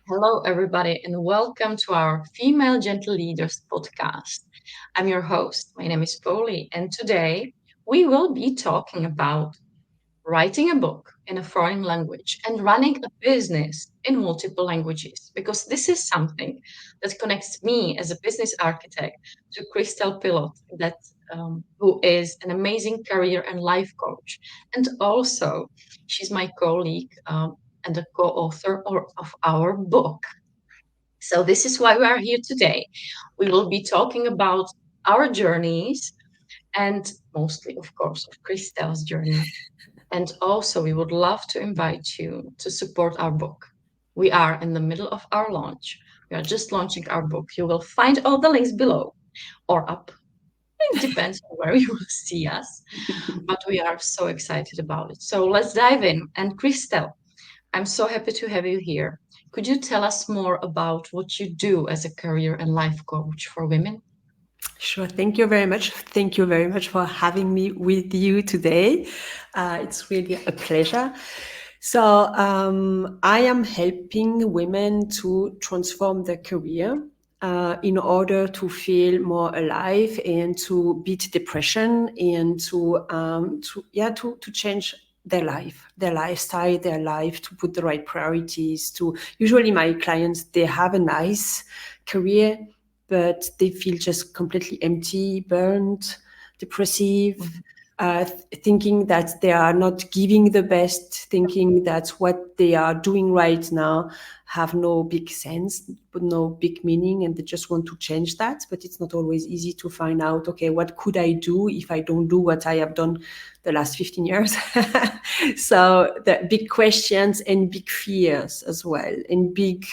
Hello, everybody, and welcome to our Female Gentle Leaders podcast. I'm your host. My name is Poli, and today we will be talking about writing a book in a foreign language and running a business in multiple languages, because this is something that connects me as a business architect to Christelle Pilot, who is an amazing career and life coach. And also, she's my colleague and the co-author of our book. So this is why we are here today. We will be talking about our journeys and mostly, of course, of Christelle's journey. And also, we would love to invite you to support our book. We are in the middle of our launch. We are just launching our book. You will find all the links below or up. It depends on where you will see us. But we are so excited about it. So let's dive in. And Christelle, I'm so happy to have you here. Could you tell us more about what you do as a career and life coach for women? Sure. Thank you very much. Thank you very much for having me with you today. It's really a pleasure. I am helping women to transform their career in order to feel more alive and to beat depression and to change their life, their lifestyle, their life, to put the right priorities. To usually my clients, they have a nice career, but they feel just completely empty, burned, depressive, thinking that they are not giving the best, thinking that what they are doing right now have no big sense, but no big meaning, and they just want to change that. But it's not always easy to find out, okay, what could I do if I don't do what I have done the last 15 years? So the big questions and big fears as well, and big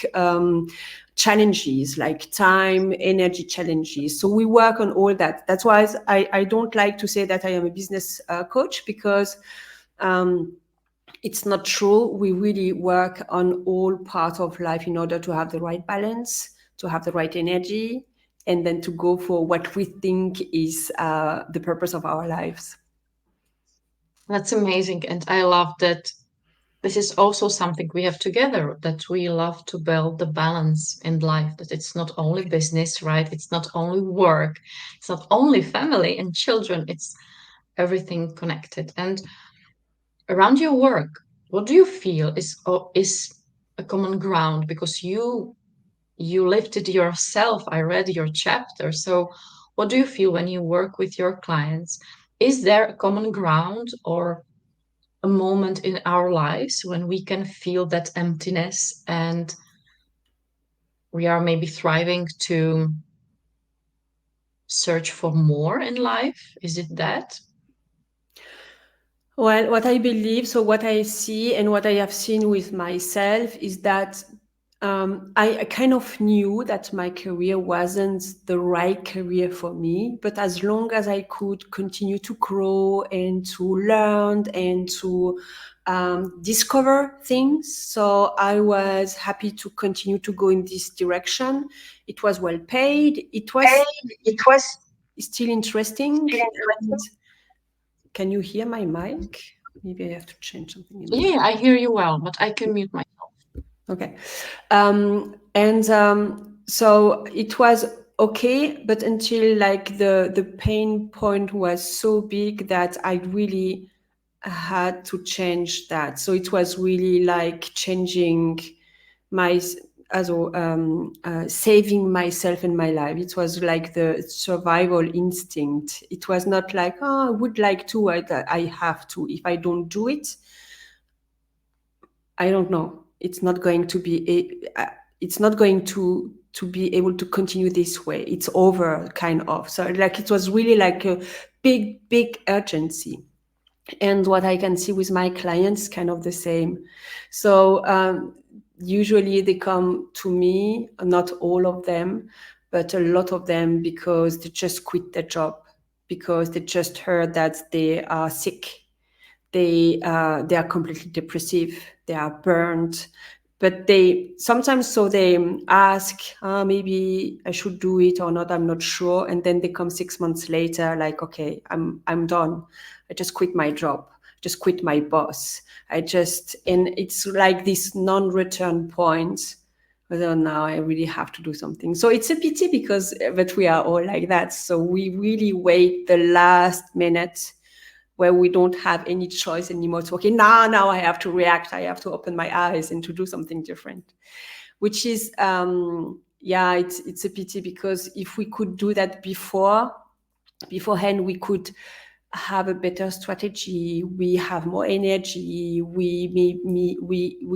challenges like time, energy challenges. So we work on all that. That's why I don't like to say that I am a business coach, because it's not true. We really work on all parts of life in order to have the right balance, to have the right energy, and then to go for what we think is the purpose of our lives. That's amazing. And I love that this is also something we have together, that we love to build the balance in life, that it's not only business, right? It's not only work, it's not only family and children, it's everything connected. And around your work, what do you feel is a common ground? Because you lived it yourself. I read your chapter. So what do you feel when you work with your clients? Is there a common ground or a moment in our lives when we can feel that emptiness and we are maybe thriving to search for more in life? Is it that? Well, what I believe, so what I see and what I have seen with myself is that I kind of knew that my career wasn't the right career for me, but as long as I could continue to grow and to learn and to discover things, so I was happy to continue to go in this direction. It was well paid. It was It was still interesting. still And interesting. can you hear my mic? Maybe I have to change something in my. Yeah, I hear you well, but I can mute myself. Okay. So it was okay, but until like the pain point was so big that I really had to change that. So it was really like changing my saving myself and my life. It was like the survival instinct. It was not like, oh, I would like to, I have to. If I don't do it, I don't know. It's not going to be it's not going to be able to continue this way. It's over, kind of. So like it was really like a big urgency. And what I can see with my clients is kind of the same. So usually they come to me, not all of them, but a lot of them, because they just quit their job, because they just heard that they are sick, they are completely depressive, they are burned, but they sometimes, so they ask, maybe I should do it or not, I'm not sure, and then they come 6 months later like, okay, I'm done, I just quit my job, just quit my boss, and it's like this non-return point But now I really have to do something. So it's a pity because, but we are all like that. So we really wait the last minute where we don't have any choice anymore to, okay, now I have to react. I have to open my eyes and to do something different, which is, yeah, it's a pity because if we could do that beforehand, we could have a better strategy, we have more energy, we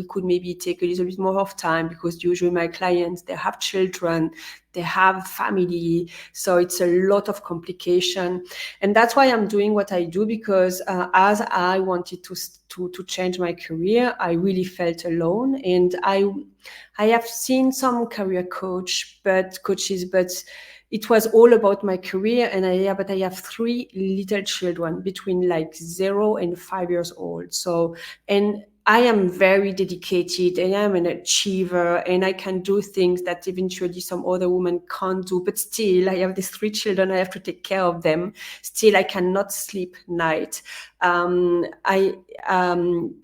could maybe take a little bit more of time, because usually my clients, they have children, they have family, so it's a lot of complication. And that's why I'm doing what I do, because as I wanted to change my career, I really felt alone. And I have seen some career coaches, but it was all about my career. And but I have three little children between like 0 and 5 years old. So, and I am very dedicated and I'm an achiever and I can do things that eventually some other woman can't do. But still, I have these three children. I have to take care of them. Still, I cannot sleep night. Um, I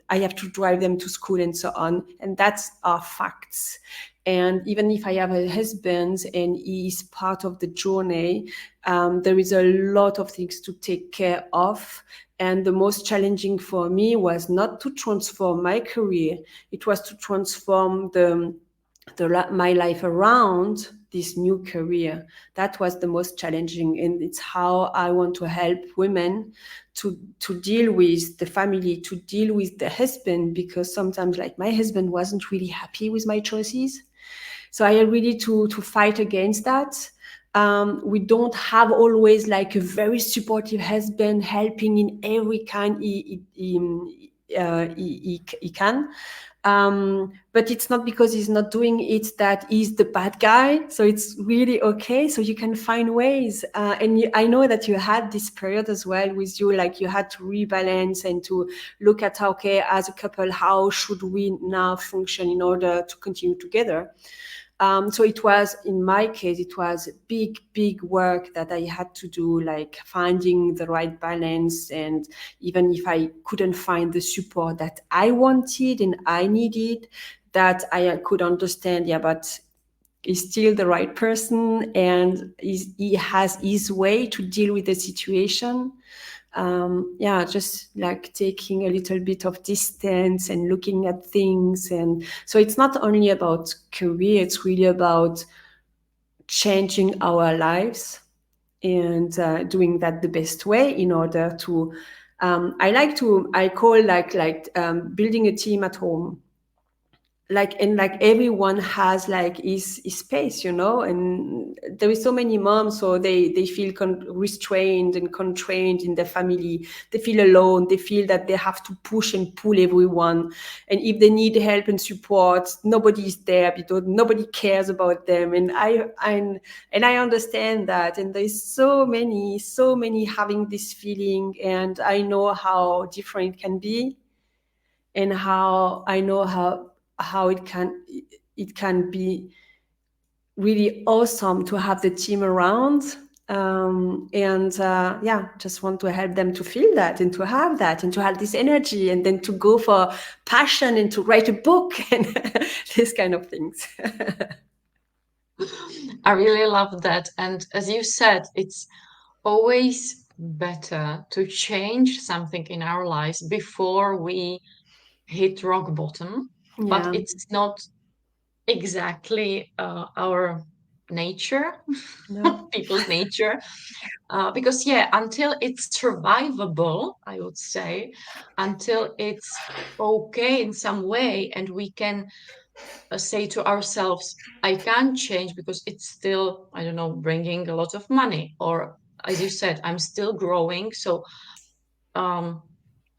I have to drive them to school and so on. And that's our facts. And even if I have a husband and he is part of the journey, there is a lot of things to take care of. And the most challenging for me was not to transform my career, it was to transform my life around this new career. That was the most challenging, and it's how I want to help women to deal with the family, to deal with the husband, because sometimes, like, my husband wasn't really happy with my choices. So I really to fight against that. We don't have always like a very supportive husband helping in every kind he can. But it's not because he's not doing it that he's the bad guy. So it's really okay. So you can find ways. I know that you had this period as well with you, like you had to rebalance and to look at, okay, as a couple, how should we now function in order to continue together? So it was, in my case, it was big work that I had to do, like finding the right balance. And even if I couldn't find the support that I wanted and I needed, that I could understand, yeah, but he's still the right person and he has his way to deal with the situation. Yeah, just like taking a little bit of distance and looking at things. And so it's not only about career, it's really about changing our lives and doing that the best way in order to I call like building a team at home, like, and like everyone has like his space, and there is so many moms, so they feel restrained and constrained in their family. They feel alone, they feel that they have to push and pull everyone, and if they need help and support, nobody is there because nobody cares about them. And I understand that, and there's so many having this feeling, and I know how different it can be, and how I know how it can be really awesome to have the team around. And yeah, just want to help them to feel that and to have that and to have this energy, and then to go for passion and to write a book and these kind of things. I really love that. And as you said, it's always better to change something in our lives before we hit rock bottom. But Yeah, it's not exactly our nature, no, people's nature. Because, yeah, until it's survivable, I would say, until it's okay in some way, and we can say to ourselves, I can't change because it's still, I don't know, bringing a lot of money. Or, as you said, I'm still growing. So um,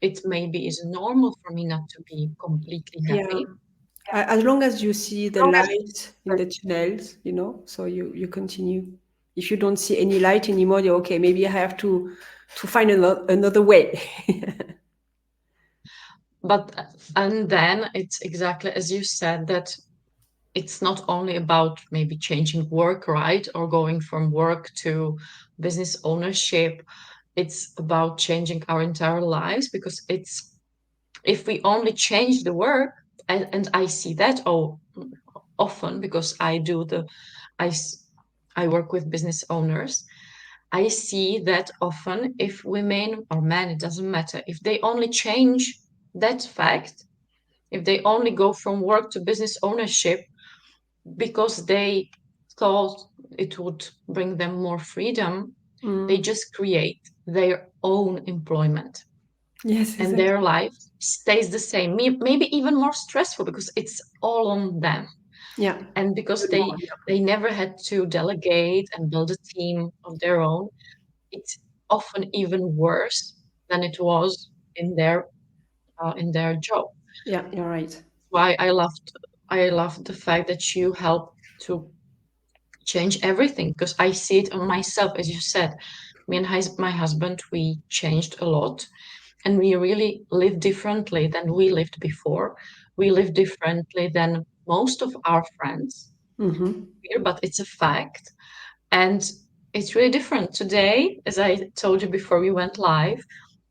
it maybe is normal for me not to be completely yeah. happy. As long as you see the Long as light in the tunnels, so you continue. If you don't see any light anymore, you're okay. Maybe I have to find another way. but and then it's exactly as you said, that it's not only about maybe changing work, right, or going from work to business ownership. It's about changing our entire lives, because it's, if we only change the work, and I see that, oh, often, because I s- I work with business owners. I see that often if women or men, it doesn't matter, if they only change that fact, if they only go from work to business ownership because they thought it would bring them more freedom, they Mm. just create their own employment Yes, and exactly. their life stays the same, maybe even more stressful because it's all on them. Yeah. And because they never had to delegate and build a team of their own, it's often even worse than it was in their job. Yeah, you're right. Why I loved the fact that you helped to change everything, because I see it on myself, as you said. Me and my husband, we changed a lot, and we really live differently than we lived before. We live differently than most of our friends Mm-hmm. here, but it's a fact. And it's really different. Today, as I told you before we went live,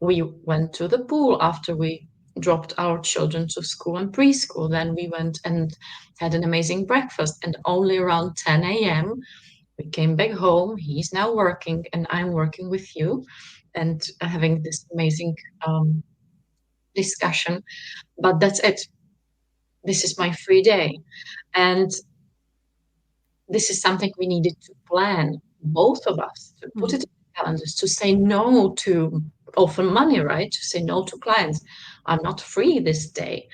we went to the pool after we dropped our children to school and preschool. Then we went and had an amazing breakfast. And only around 10 a.m., we came back home. He's now working, and I'm working with you and having this amazing um, discussion. But that's it. This is my free day. And this is something we needed to plan, both of us, to put it Mm. in calendars, to say no to often money, right? To say no to clients. I'm not free this day.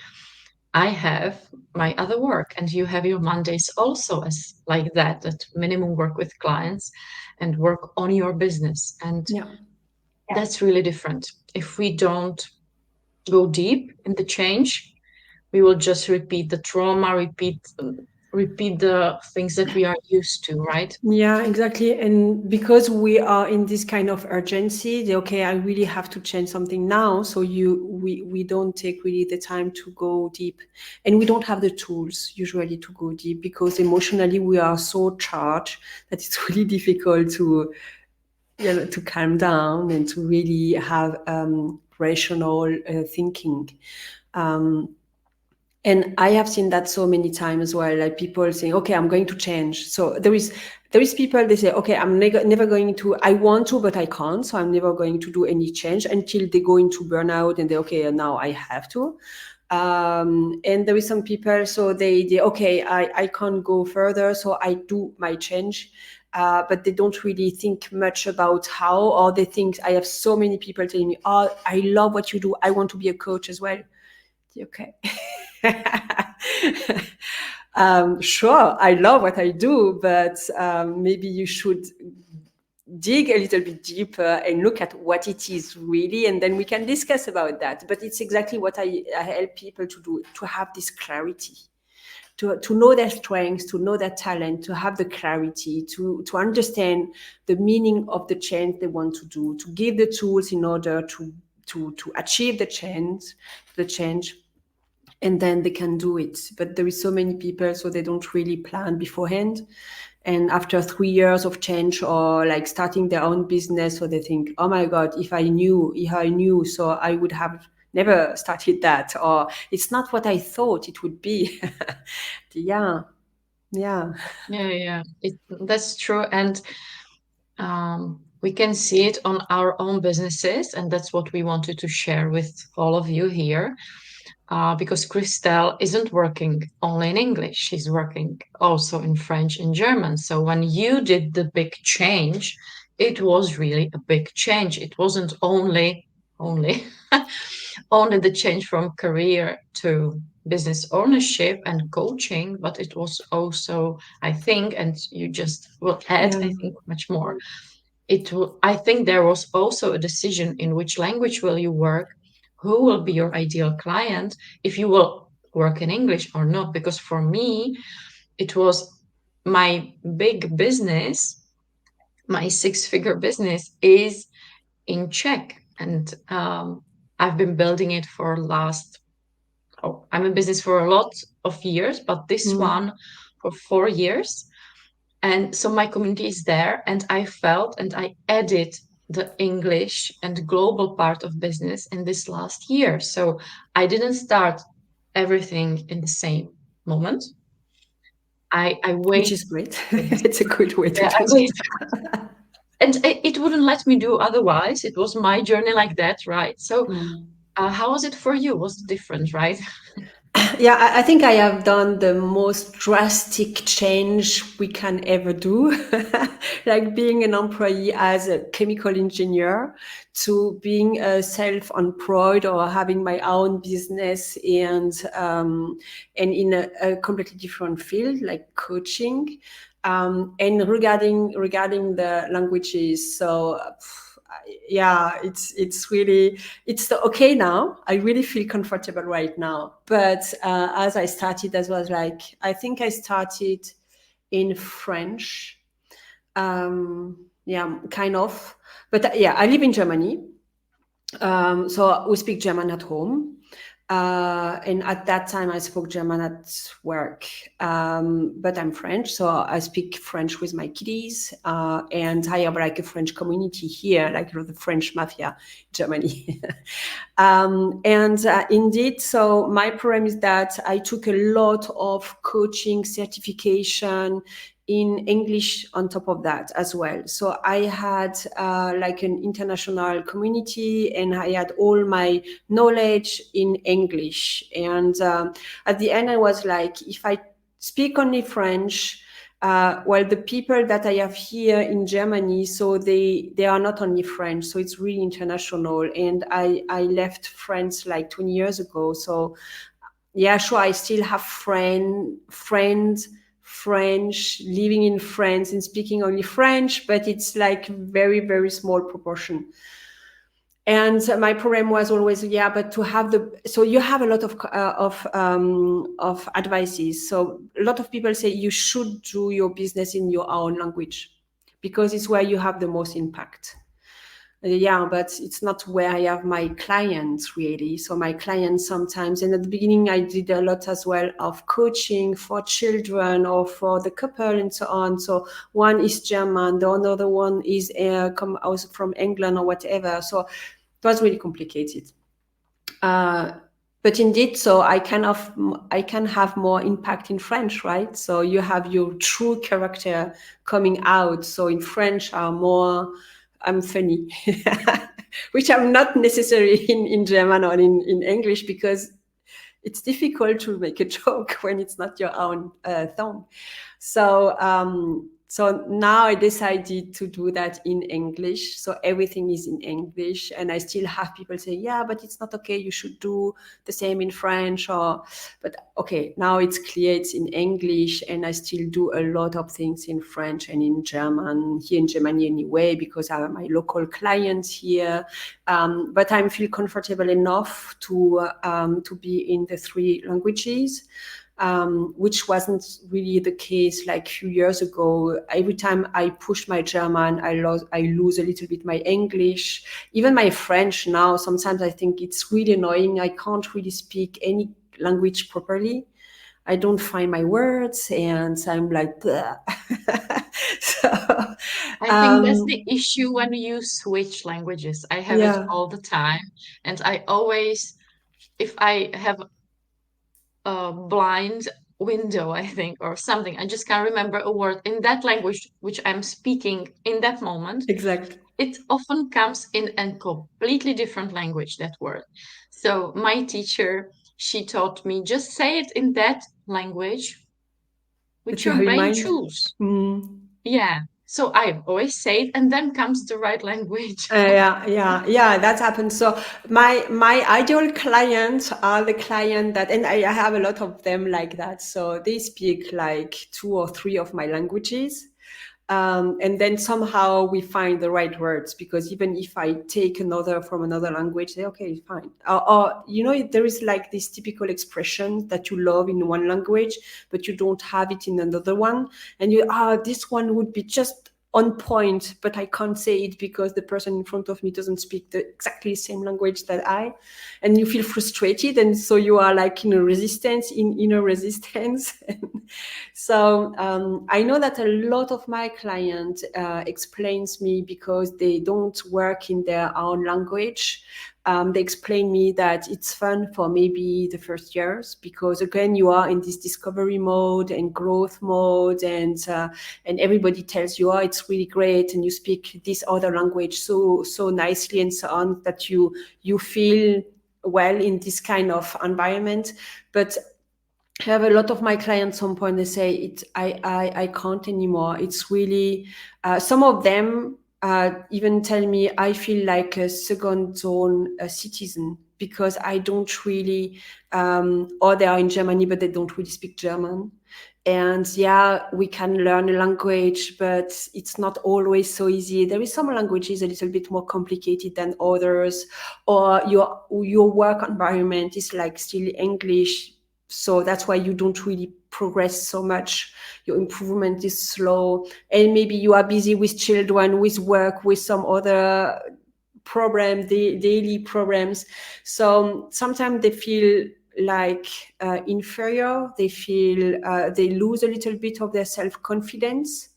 I have my other work, and you have your Mondays also as like that, that minimum work with clients and work on your business. And Yeah. that's really different. If we don't go deep in the change, we will just repeat the trauma, repeat the things that we are used to, right? Yeah, exactly. And because we are in this kind of urgency, okay, I really have to change something now. So we don't take really the time to go deep, and we don't have the tools usually to go deep because emotionally we are so charged that it's really difficult to, to calm down and to really have rational thinking. Um, and I have seen that so many times as well, like people saying, okay, I'm going to change. So there is people, they say, okay, I'm never going to, I want to but I can't, so I'm never going to do any change until they go into burnout and they, okay, now I have to. And there is some people, so they okay, I can't go further, so I do my change. But they don't really think much about how, or they think, I have so many people telling me, oh, I love what you do, I want to be a coach as well. Okay. Sure, I love what I do, but maybe you should dig a little bit deeper and look at what it is really, and then we can discuss about that. But it's exactly what I help people to do, to have this clarity, to know their strengths, to know their talent, to have the clarity, to understand the meaning of the change they want to do, to give the tools in order to achieve the change, and then they can do it. But there is so many people, so they don't really plan beforehand. And after 3 years of change or like starting their own business, so they think, oh my God, if I knew, so I would have never started that, or it's not what I thought it would be. Yeah, yeah. Yeah, yeah, that's true. And we can see it on our own businesses, and that's what we wanted to share with all of you here. Because Christelle isn't working only in English, she's working also in French and German. So when you did the big change, it was really a big change. It wasn't only only the change from career to business ownership and coaching, but it was also, I think, and you just will add, Yeah. I think, much more. I think there was also a decision in which language will you work, who will be your ideal client, if you will work in English or not. Because for me, it was my big business, my six-figure business is in Czech, and I've been building it for last. Oh, I'm in business for a lot of years, but this Mm. one for 4 years. And so my community is there, and I felt and I added the English and global part of business in this last year. So I didn't start everything in the same moment. I which wait is great. for this. It's a good way to Yeah, I do wait. it. And it wouldn't let me do otherwise. It was my journey like that, right? So, how was it for you? Was it different, right? Yeah, I think I have done the most drastic change we can ever do, like being an employee as a chemical engineer to being a self-employed or having my own business and in a completely different field like coaching. And regarding the languages, so yeah, it's really it's okay now. I really feel comfortable right now. But as I started, as was like I think I started in French. Yeah, kind of. But yeah, I live in Germany, so we speak German at home. And at that time, I spoke German at work. But I'm French, so I speak French with my kiddies. And I have like a French community here, like the French mafia, Germany. And indeed, so my problem is that I took a lot of coaching certification in English on top of that as well. So I had like an international community and I had all my knowledge in English. And at the end, I was like, if I speak only French, well, the people that I have here in Germany, so they are not only French, so it's really international. And I left France like 20 years ago. So yeah, sure, I still have friends French living in France and speaking only French, but it's like very, very small proportion. And my problem was always, yeah, but to have so you have a lot of advices. So a lot of people say you should do your business in your own language because it's where you have the most impact. Yeah, but it's not where I have my clients really. So my clients sometimes, and at the beginning I did a lot as well of coaching for children or for the couple and so on. So one is German, the other one is come out from England or whatever. So it was really complicated. But indeed, so I can have more impact in French, right? So you have your true character coming out. So in French, I'm funny, which I'm not necessarily in German or in English because it's difficult to make a joke when it's not your own tongue. So now I decided to do that in English. So everything is in English, and I still have people say, "Yeah, but it's not okay. You should do the same in French." But okay, now it's clear it's in English, and I still do a lot of things in French and in German here in Germany anyway because I have my local clients here. But I feel comfortable enough to be in the three languages. Which wasn't really the case like a few years ago. Every time I push my German, I lose a little bit my English, even my French now. Sometimes I think it's really annoying. I can't really speak any language properly. I don't find my words, and I'm like, so, I think that's the issue when you switch languages. I have it yeah, all the time. And I always, if I have a blind window, I think, or something, I just can't remember a word in that language which I'm speaking in that moment. exactly. It often comes in a completely different language, that word. So my teacher, she taught me just say it in that language which That you your have in brain mind. choose. Mm. Yeah. So I always say it, and then comes the right language. Yeah, that happens. So my ideal clients are the client that, and I have a lot of them like that. So they speak like two or three of my languages. And then somehow we find the right words because even if I take another from another language, they okay, fine. Or there is like this typical expression that you love in one language, but you don't have it in another one, and this one would be just on point, but I can't say it because the person in front of me doesn't speak the exactly same language that and you feel frustrated, and so you are like in a resistance, in inner resistance. So I know that a lot of my clients explains me because they don't work in their own language. They explain me that it's fun for maybe the first years, because again you are in this discovery mode and growth mode, and everybody tells you, oh, it's really great, and you speak this other language so nicely and so on, that you feel well in this kind of environment. But I have a lot of my clients, some point they say I can't anymore. It's really some of them even tell me I feel like a second zone citizen, because I don't really or they are in Germany but they don't really speak German. And yeah, we can learn a language, but it's not always so easy. There is some languages a little bit more complicated than others, or your work environment is like still English, so that's why you don't really progress so much. Your improvement is slow, and maybe you are busy with children, with work, with some other problem, daily problems. So sometimes they feel like inferior. They feel they lose a little bit of their self-confidence.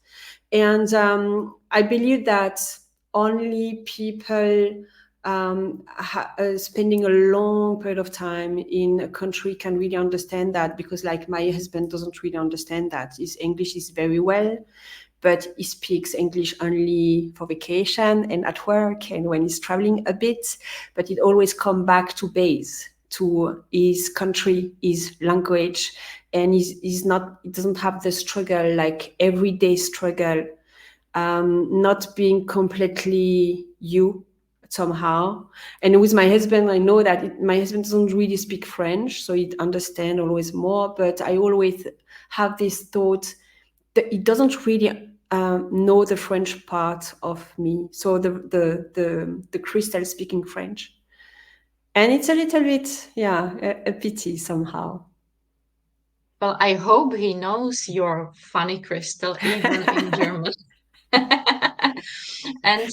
And I believe that only people spending a long period of time in a country can really understand that, because like my husband doesn't really understand that. His English is very well, but he speaks English only for vacation and at work and when he's traveling a bit. But it always come back to base, to his country, his language, and he's not, he doesn't have the struggle, like everyday struggle, not being completely you somehow. And with my husband, I know that my husband doesn't really speak French, so he'd understand always more. But I always have this thought that he doesn't really know the French part of me. So the Christelle speaking French, and it's a little bit, yeah, a pity somehow. Well, I hope he knows you're funny, Crystal, even in German. And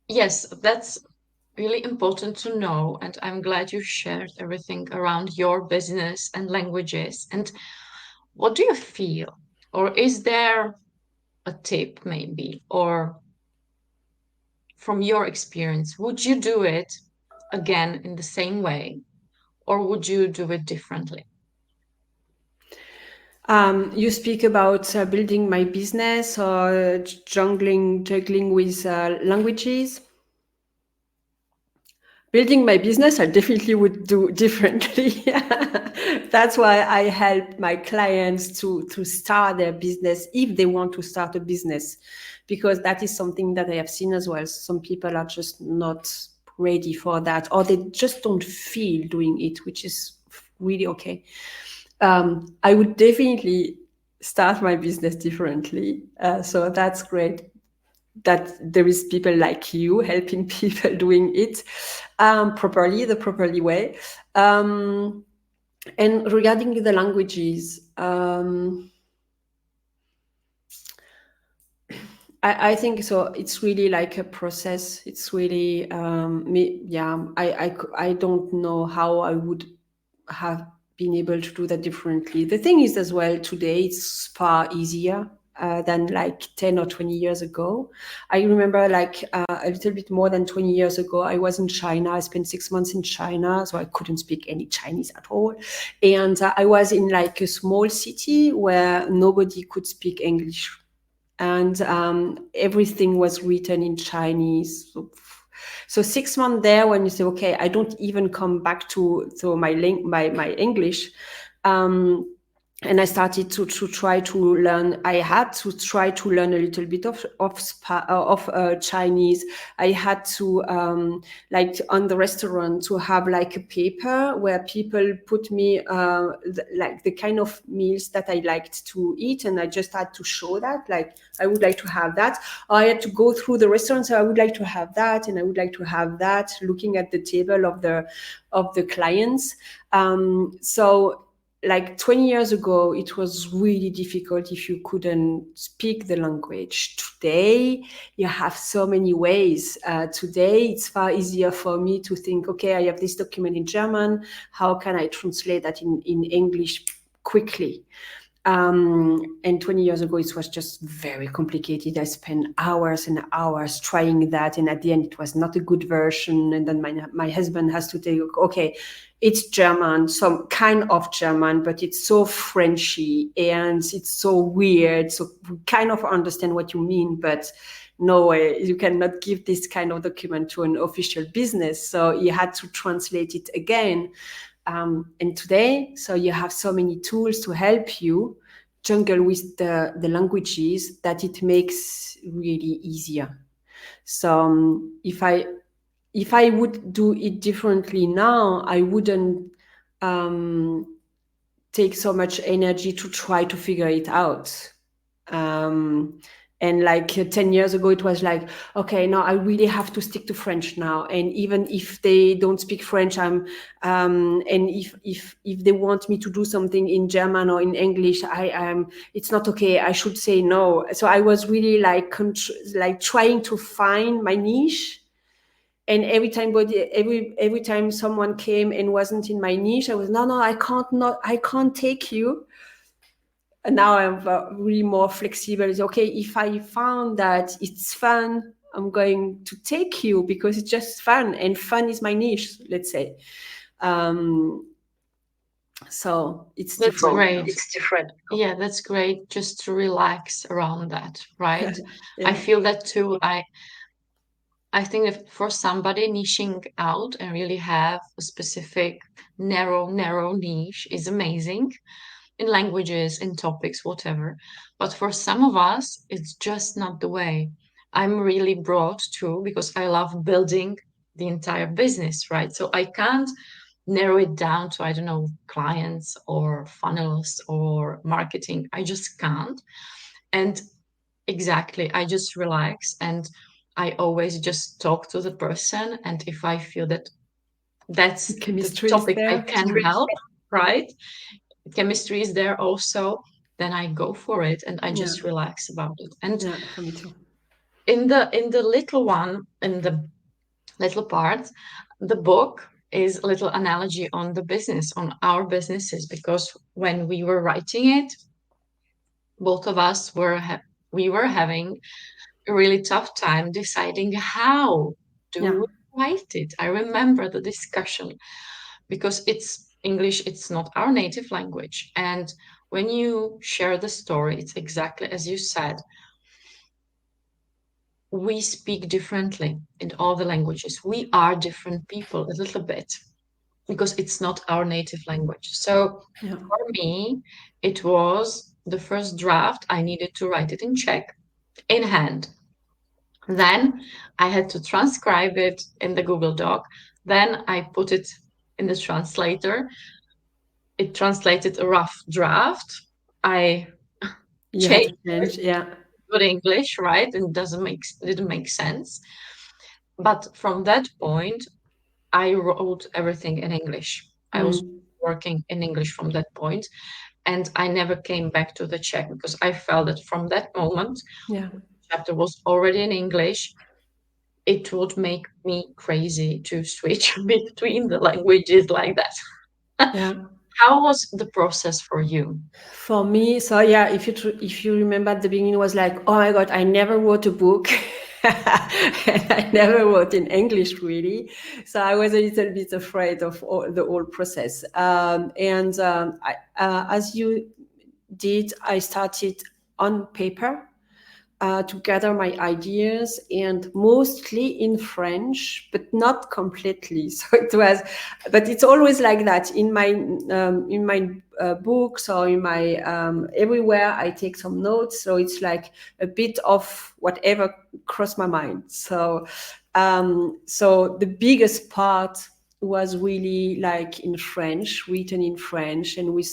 yes, that's really important to know. And I'm glad you shared everything around your business and languages. And what do you feel? Or is there a tip, maybe, or from your experience, would you do it again in the same way, or would you do it differently? You speak about building my business or juggling with languages. Building my business, I definitely would do differently. That's why I help my clients to start their business if they want to start a business, because that is something that I have seen as well. Some people are just not ready for that, or they just don't feel doing it, which is really okay. I would definitely start my business differently. So that's great that there is people like you helping people doing it properly, the properly way. And regarding the languages, I think so. It's really like a process. It's really, yeah. I don't know how I would have been able to do that differently. The thing is, as well, today it's far easier than like 10 or 20 years ago. I remember like a little bit more than 20 years ago, I was in China. I spent 6 months in China, so I couldn't speak any Chinese at all. And I was in like a small city where nobody could speak English, and everything was written in Chinese. So 6 months there, when you say, okay, I don't even come back to my English. And I started to try to learn. I had to try to learn a little bit of Chinese. I had to like on the restaurant to have like a paper where people put me like the kind of meals that I liked to eat, and I just had to show that, like I would like to have that. Or I had to go through the restaurant, so I would like to have that, and I would like to have that, looking at the table of the clients. So like 20 years ago, it was really difficult if you couldn't speak the language. Today, you have so many ways. Today, it's far easier for me to think, okay, I have this document in German. How can I translate that in English quickly? And 20 years ago, it was just very complicated. I spent hours and hours trying that, and at the end, it was not a good version. And then my husband has to tell, okay, it's German, some kind of German, but it's so Frenchy and it's so weird. So we kind of understand what you mean, but no way, you cannot give this kind of document to an official business. So he had to translate it again. And today, so you have so many tools to help you jungle with the languages that it makes really easier. So if I would do it differently now, I wouldn't take so much energy to try to figure it out. And like 10 years ago, it was like, okay, now I really have to stick to French now. And even if they don't speak French, and if they want me to do something in German or in English, it's not okay. I should say no. So I was really like trying to find my niche. And every time someone came and wasn't in my niche, I was, no, I can't take you. And now I'm really more flexible. It's okay, if I found that it's fun, I'm going to take you because it's just fun, and fun is my niche, let's say. So it's That's different. great. Yeah, that's great. Just to relax around that, right? I Yeah. feel that too. I think that for somebody niching out and really have a specific narrow niche is amazing in languages, in topics, whatever. But for some of us, it's just not the way. I'm really broad too because I love building the entire business, right? So I can't narrow it down to, I don't know, clients or funnels or marketing. I just can't. And exactly, I just relax and I always just talk to the person. And if I feel that that's the Chemistry is topic I there. can help, right? Chemistry is there also, then I go for it and I Yeah. just relax about it. And Yeah, for me too. in the little one, in the little part, the book is a little analogy on the business, on our businesses, because when we were writing it, both of us we were having a really tough time deciding how do Yeah. we write it. I remember the discussion because it's English, it's not our native language. And when you share the story, it's exactly as you said. We speak differently in all the languages. We are different people a little bit because it's not our native language. So Yeah. for me, it was the first draft. I needed to write it in Czech in hand. Then I had to transcribe it in the Google Doc. Then I put it in the translator. It translated a rough draft. I You had changed to change. Yeah. good English, right? And didn't make sense. But from that point, I wrote everything in English. I was Mm. working in English from that point, and I never came back to the Czech because I felt that from that moment, Yeah. the chapter was already in English. It would make me crazy to switch between the languages like that. Yeah. How was the process for you? For me, so yeah, if you remember at the beginning, it was like, oh my God, I never wrote a book. And I never wrote in English really. So I was a little bit afraid of the whole process. As you did, I started on paper to gather my ideas, and mostly in French, but not completely. So it was, but it's always like that in my books or in my everywhere. I take some notes, so it's like a bit of whatever crossed my mind. So the biggest part was really like in French, written in French, and with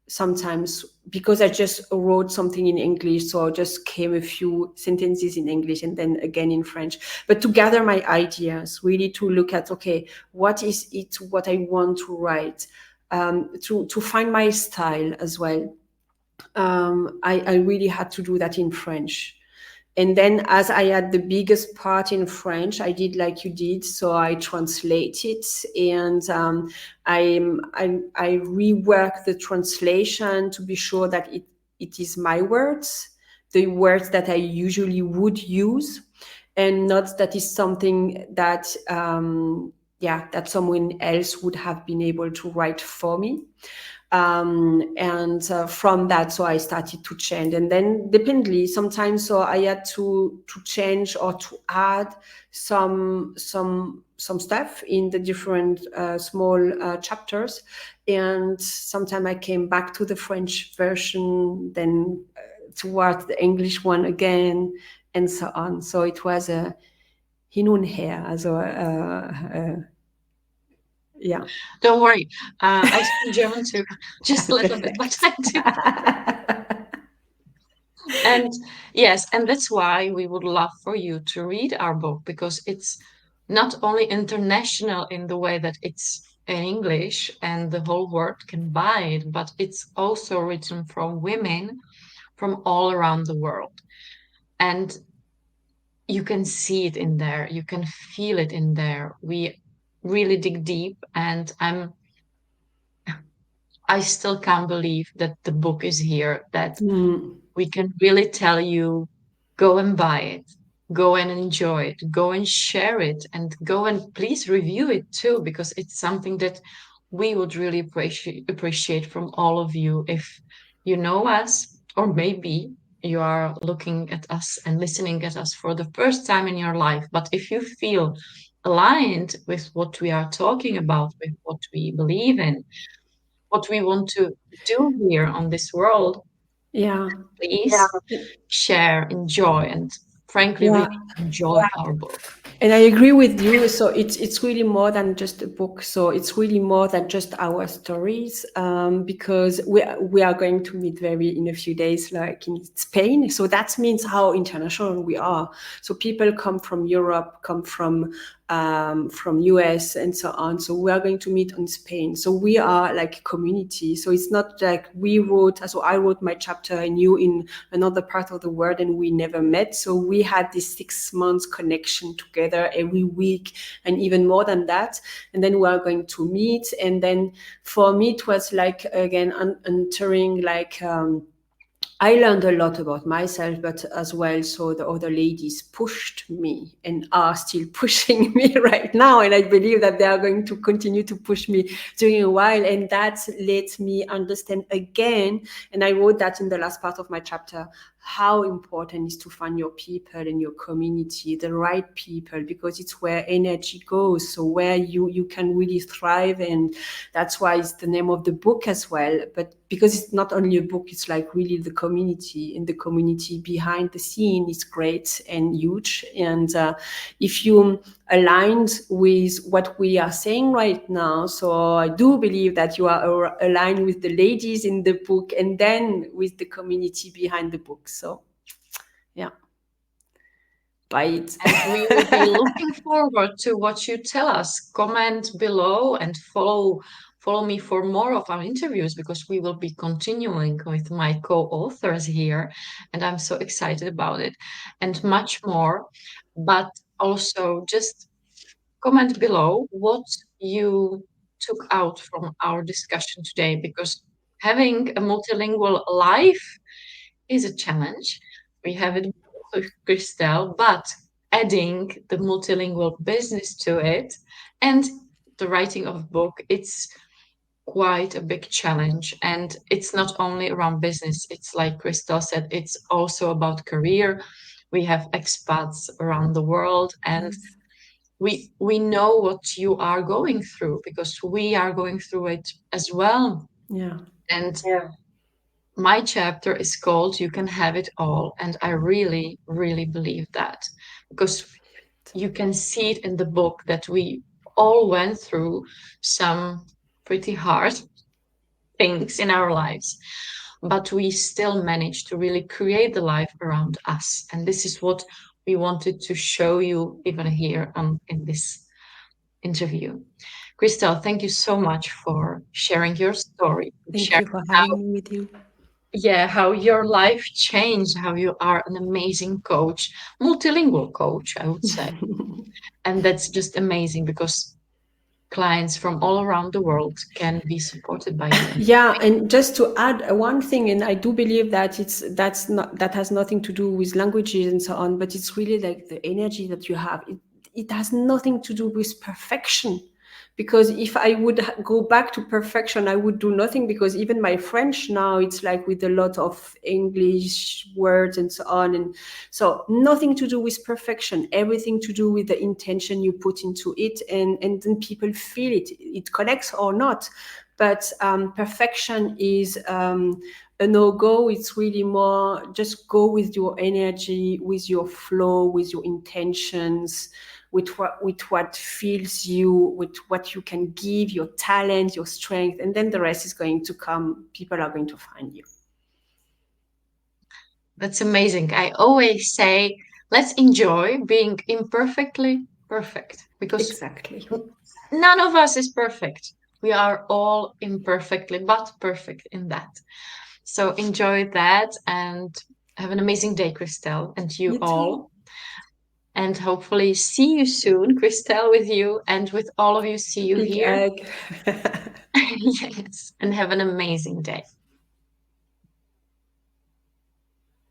sometimes because I just wrote something in English, so just came a few sentences in English and then again in French. But to gather my ideas, really to look at, okay, what is it, what I want to write, to find my style as well. I really had to do that in French. And then, as I had the biggest part in French, I did like you did. So I translate it, and I rework the translation to be sure that it is my words, the words that I usually would use, and not that is something that that someone else would have been able to write for me. And from that, so I started to change, and then dependently sometimes, so I had to change or to add some stuff in the different small chapters, and sometimes I came back to the French version, then towards the English one again, and so on. So it was a hin und her, also yeah. Don't worry, I speak German too, just a little bit, but Perfect. I do. And yes, and that's why we would love for you to read our book, because it's not only international in the way that it's in English and the whole world can buy it, but it's also written from women from all around the world. And you can see it in there, you can feel it in there. We really dig deep, and I still can't believe that the book is here, that Mm, we can really tell you, go and buy it, go and enjoy it, go and share it, and go and please review it too, because it's something that we would really appreciate from all of you. If you know us, or maybe you are looking at us and listening at us for the first time in your life, but if you feel aligned with what we are talking about, with what we believe in, what we want to do here on this world, yeah. please share, enjoy, and frankly, Yeah. really enjoy our book. And I agree with you. So it's really more than just a book. So it's really more than just our stories, because we are going to meet very in a few days, like in Spain. So that means how international we are. So people come from Europe, come from US, and so on. So we are going to meet in Spain. So we are like a community. So it's not like we wrote. So I wrote my chapter and you in another part of the world, and we never met. So we had this 6 months connection together every week, and even more than that. And then we are going to meet. And then for me, it was like again entering like. I learned a lot about myself, but as well, so the other ladies pushed me and are still pushing me right now. And I believe that they are going to continue to push me during a while. And that lets me understand again. And I wrote that in the last part of my chapter, how important is to find your people in your community, the right people, because it's where energy goes. So where you can really thrive. And that's why it's the name of the book as well. But because it's not only a book, it's like really the community, and the community behind the scene is great and huge. And if you aligned with what we are saying right now, so I do believe that you are aligned with the ladies in the book, and then with the community behind the book. So yeah, buy it. And we will be looking forward to what you tell us. Comment below and follow me for more of our interviews, because we will be continuing with my co-authors here, and I'm so excited about it, and much more. But also just comment below what you took out from our discussion today, because having a multilingual life is a challenge. We have it with Christelle, but adding the multilingual business to it and the writing of a book, it's quite a big challenge. And it's not only around business, it's like Christelle said, it's also about career. We have expats around the world, and Yes. we know what you are going through, because we are going through it as well. Yeah. And my chapter is called You Can Have It All. And I really, really believe that, because you can see it in the book that we all went through some pretty hard things in our lives, but we still managed to really create the life around us. And this is what we wanted to show you even here in this interview. Christelle, thank you so much for sharing your story, Thank sharing you for how having me with you. yeah, how your life changed, how you are an amazing coach, multilingual coach, I would say. And that's just amazing because clients from all around the world can be supported by you. And Yeah, and just to add one thing, and I do believe that that has nothing to do with languages and so on, but it's really like the energy that you have. It has nothing to do with perfection, because if I would go back to perfection, I would do nothing. Because even my French now, it's like with a lot of English words and so on, and so nothing to do with perfection. Everything to do with the intention you put into it, and then people feel it. It connects or not. But perfection is a no-go. It's really more just go with your energy, with your flow, with your intentions, with what feels you, with what you can give, your talent, your strength, and then the rest is going to come. People are going to find you. that's amazing. I always say, let's enjoy being imperfectly perfect because Exactly. none of us is perfect. We are all imperfectly, but perfect in that. So enjoy that and have an amazing day, Christelle, and you You all. too. And hopefully see you soon, Christelle, with you and with all of you. See you Big here. egg. Yes. And have an amazing day.